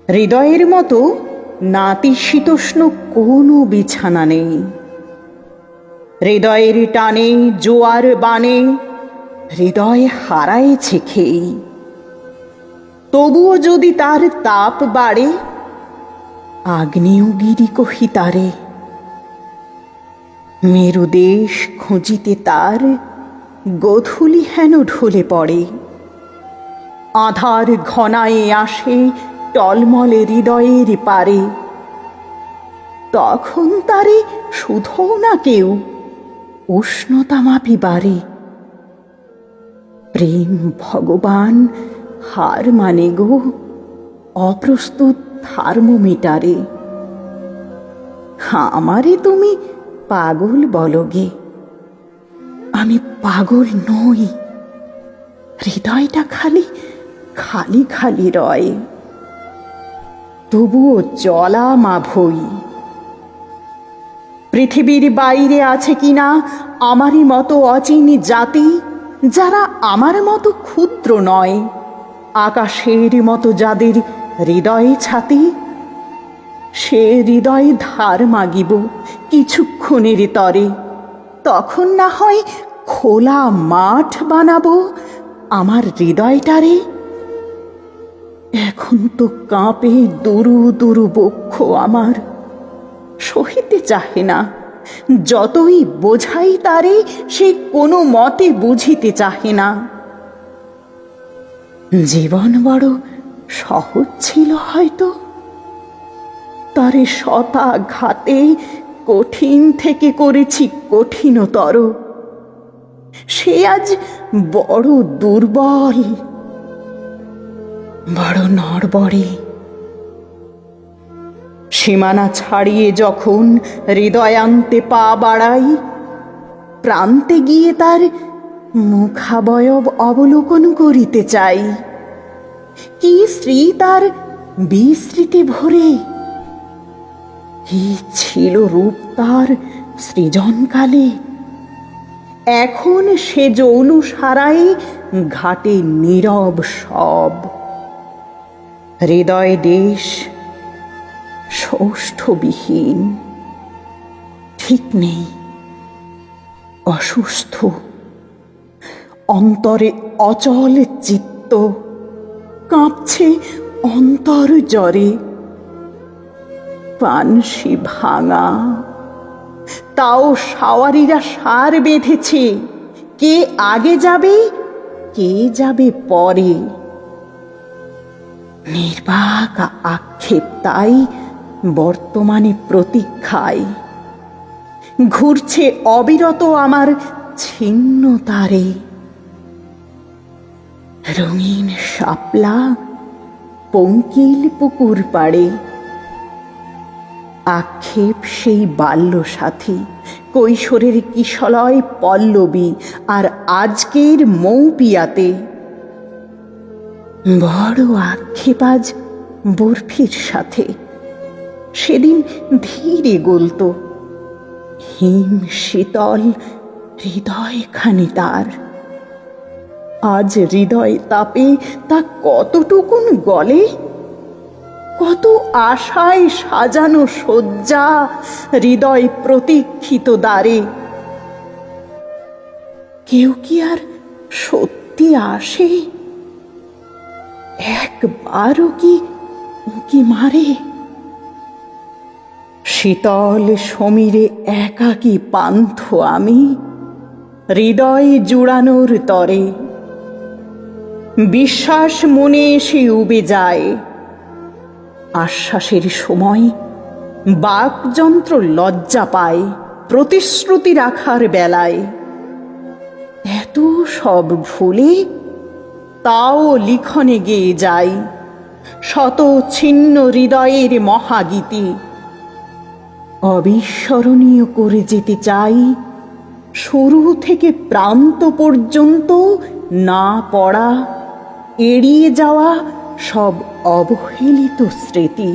হৃদয়ের মতো নাতিশীতোষ্ণ কোনো বিছানা নেই। হৃদয়ের টানে জোয়ার বানে হৃদয় হারায়েছে খেই। তবুও যদি তার তাপ বাড়ে, আগ্নেয়গিরি কহি তারে। মেরুদেশ খুঁজিতে তার গোধূলি হেন ঢলে পড়ে। আধার ঘনায়ে আসে টলমলে হৃদয়ের পারে। তখন তারে শুধোও না কেউ, উষ্ণতা মাপি বারে। প্রেম ভগবান হার মানে গো অপ্রস্তুত থার্মোমিটারে। আমারে তুমি পাগল বলগে, আমি পাগল নই। হৃদয়টা খালি খালি খালি রয়, তবুও চলা মাভই। পৃথিবীর বাইরে আছে কিনা আমারই মতো অচিন জাতি, যারা আমার মতো ক্ষুদ্র নয়, আকাশের মতো যাদের হৃদয় ছাতি। সে হৃদয় ধার মাগিব কিছুক্ষণের তরে, তখন না হয় খোলা মাঠ বানাবো আমার হৃদয়টারে। এখন তো কাঁপে দুরু দুরু বক্ষ আমার, সহিতে চাহে না। যতই বোঝাই তারে, সে কোনো মতে বুঝিতে চাহে না। জীবন বড় সহজ ছিল হয়তো, তারে শতাঘাতে কঠিন থেকে করেছি কঠিনতর। সে আজ বড় দুর্বল, বড় নড়বড়ে। সীমানা ছাড়িয়ে যখন হৃদয়ান্তে পা বাড়াই, প্রান্তে গিয়ে তার মুখাবয়ব অবলোকন করিতে চাই। কি শ্রী তার বিস্মৃতি ভরে, কি ছিল রূপ তার সৃজনকালে। এখন সে যৌন সারায় ঘাটে নীরব সব। হৃদয় দেশ সৌষ্ঠবিহীন, ঠিক নেই, অসুস্থ। অন্তরে অচল চিত্ত, কাঁপছে অন্তর জ্বরে। পানসি ভাঙা, তাও সাওয়ারিরা সার বেঁধেছে। কে আগে যাবে, কে যাবে পরে। নির্বাক আক্ষেপ তাই বর্তমানে প্রতীক্ষায়। ঘুরছে অবিরত আমার ছিন্ন তারে। রঙিন শাপলা পঙ্কিল পুকুর পাড়ে। আক্ষেপ সেই বাল্য সাথী, কৈশোরের কিশলয় পল্লবী আর আজকের মৌপিয়াতে। বড় আক্ষেপ আজ বরফির সাথে, সেদিন ধীরে গলত। হিম শীতল হৃদয়খানি তার, আজ হৃদয় তাপে তা কতটুকুন গলে। কত আশায় সাজানো শয্যা হৃদয় প্রতীক্ষিত দ্বারে। কেউ কি আর সত্যি আসে, একবারও কি উঁকি মারে। শীতল সমীরে একাকী পান্থ আমি, হৃদয় জুড়ানোর তরে। বিশ্বাস মনে এসে উবে যায়, আশ্বাসের সময় বাকযন্ত্র লজ্জা পায় প্রতিশ্রুতি রাখার বেলায়। এত সব ভুলে তাও লিখনে গেয়ে যায় শত ছিন্ন হৃদয়ের মহাগীতি। অবিস্মরণীয় করে যেতে চাই শুরু থেকে প্রান্ত পর্যন্ত না পড়া, এড়িয়ে যাওয়া সব অবহেলিত স্মৃতি।